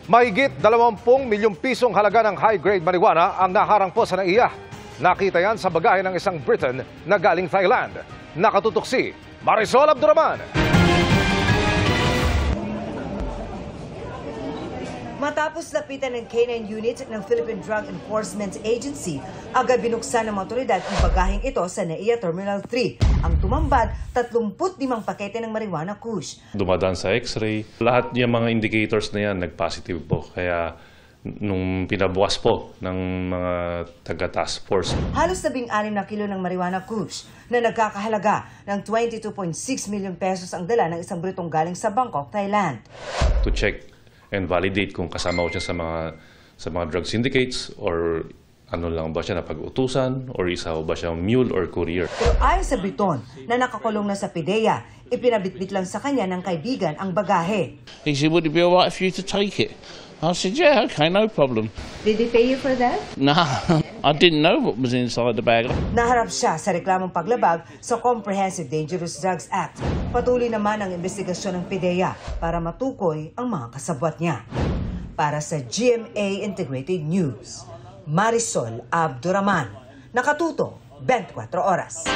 Mahigit 20 milyong pisong halaga ng high-grade marijuana ang naharang po sa NAIA. Nakita yan sa bagahe ng isang Briton na galing Thailand. Nakatutok si Marisol Abduraman. Matapos lapitan ng K9 unit ng Philippine Drug Enforcement Agency, agad binuksan ng mga otoridad ang bagaheng ito sa NAIA Terminal 3. Ang tumambad, 35 pakete ng marijuana kush. Dumadaan sa x-ray. Lahat yung mga indicators na yan nag-positive po. Kaya nung pinabukas po ng mga taga-task force. Halos 16 na kilo ng marijuana kush na nagkakahalaga ng 22.6 million pesos ang dala ng isang Britong galing sa Bangkok, Thailand. To check and validate kung kasama ko siya sa mga drug syndicates or ano lang ba siya napag-utusan or isa ba siya mule or courier. Pero ayon sa Briton na nakakulong na sa PIDEA, ipinabitbit lang sa kanya ng kaibigan ang bagahe. He said, would it be all right for you to take it? I said, yeah, okay, no problem. Did they pay you for that? No, I didn't know what was inside the bag. Naharap siya sa reklamong paglabag sa Comprehensive Dangerous Drugs Act. Patuloy naman ang investigasyon ng PIDEA para matukoy ang mga kasabwat niya. Para sa GMA Integrated News, Marisol Abduraman, nakatuto 24 oras.